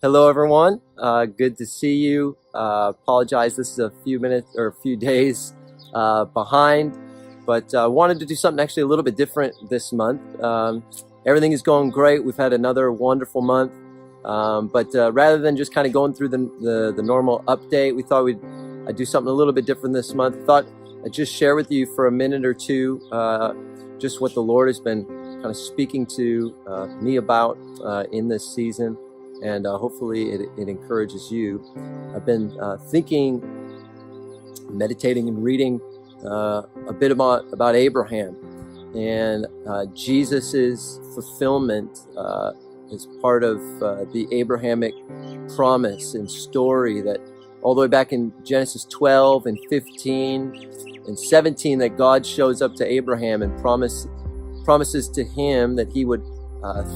Hello, everyone. Good to see you. Apologize, this is a few minutes or a few days behind, but wanted to do something actually a little bit different this month. Everything is going great. We've had another wonderful month, but rather than just kind of going through the normal update, we thought I'd do something a little bit different this month. Thought I'd just share with you for a minute or two just what the Lord has been kind of speaking to me about in this season. And hopefully it encourages you. I've been thinking, meditating, and reading a bit about Abraham and Jesus's fulfillment as part of the Abrahamic promise and story that all the way back in Genesis 12 and 15 and 17 that God shows up to Abraham and promises to him that he would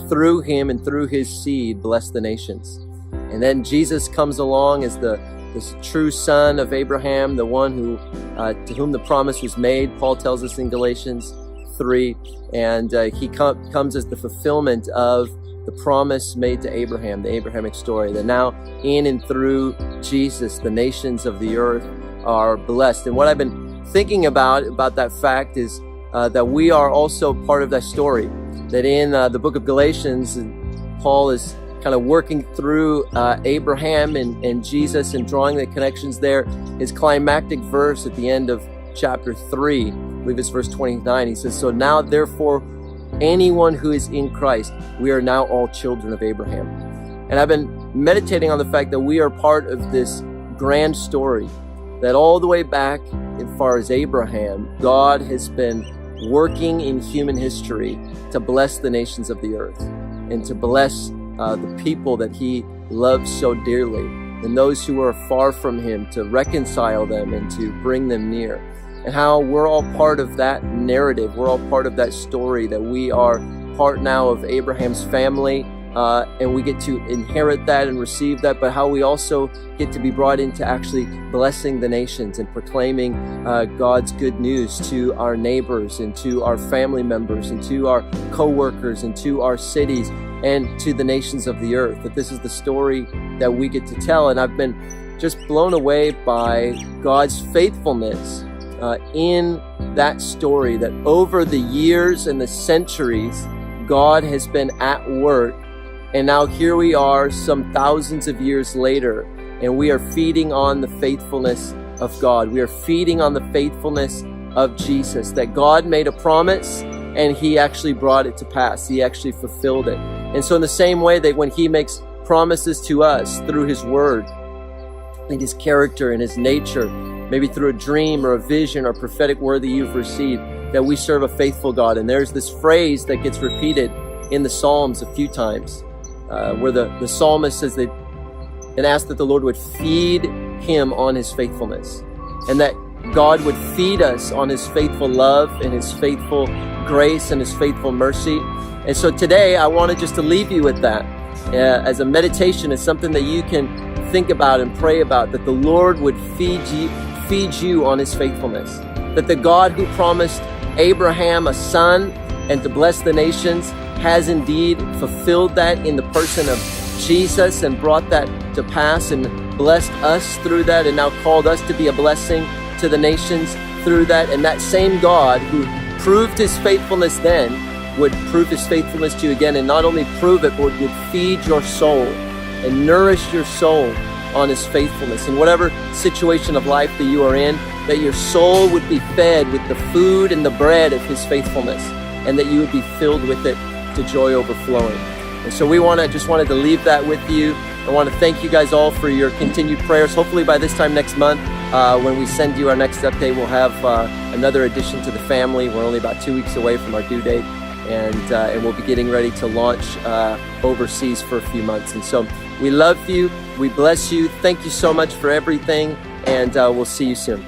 through him and through his seed bless the nations. And then Jesus comes along as this true son of Abraham, the one who to whom the promise was made. Paul tells us in Galatians 3, and he comes as the fulfillment of the promise made to Abraham, the Abrahamic story, that now in and through Jesus the nations of the earth are blessed. And what I've been thinking about that fact is that we are also part of that story. That in the book of Galatians, Paul is kind of working through Abraham and Jesus and drawing the connections there. His climactic verse at the end of chapter 3, I believe it's verse 29, he says, "So now therefore anyone who is in Christ, we are now all children of Abraham." And I've been meditating on the fact that we are part of this grand story, that all the way back as far as Abraham, God has been working in human history to bless the nations of the earth and to bless the people that he loves so dearly, and those who are far from him, to reconcile them and to bring them near. And how we're all part of that narrative, we're all part of that story, that we are part now of Abraham's family, and we get to inherit that and receive that, but how we also get to be brought into actually blessing the nations and proclaiming God's good news to our neighbors and to our family members and to our co-workers and to our cities and to the nations of the earth. That this is the story that we get to tell. And I've been just blown away by God's faithfulness in that story, that over the years and the centuries, God has been at work. And now here we are some thousands of years later, and we are feeding on the faithfulness of God. We are feeding on the faithfulness of Jesus, that God made a promise and he actually brought it to pass. He actually fulfilled it. And so in the same way that when he makes promises to us through his word and his character and his nature, maybe through a dream or a vision or prophetic word that you've received, that we serve a faithful God. And there's this phrase that gets repeated in the Psalms a few times, where the psalmist says that and asked that the Lord would feed him on his faithfulness, and that God would feed us on his faithful love and his faithful grace and his faithful mercy. And so today I wanted just to leave you with that as a meditation, as something that you can think about and pray about, that the Lord would feed you on his faithfulness, that the God who promised Abraham a son and to bless the nations has indeed fulfilled that in the person of Jesus and brought that to pass and blessed us through that, and now called us to be a blessing to the nations through that. And that same God who proved his faithfulness then would prove his faithfulness to you again, and not only prove it, but would feed your soul and nourish your soul on his faithfulness. In whatever situation of life that you are in, that your soul would be fed with the food and the bread of his faithfulness, and that you would be filled with it to joy overflowing. And so we just wanted to leave that with you. I want to thank you guys all for your continued prayers. Hopefully by this time next month, when we send you our next update, we'll have another addition to the family. We're only about 2 weeks away from our due date, and we'll be getting ready to launch overseas for a few months. And so we love you. We bless you. Thank you so much for everything, and we'll see you soon.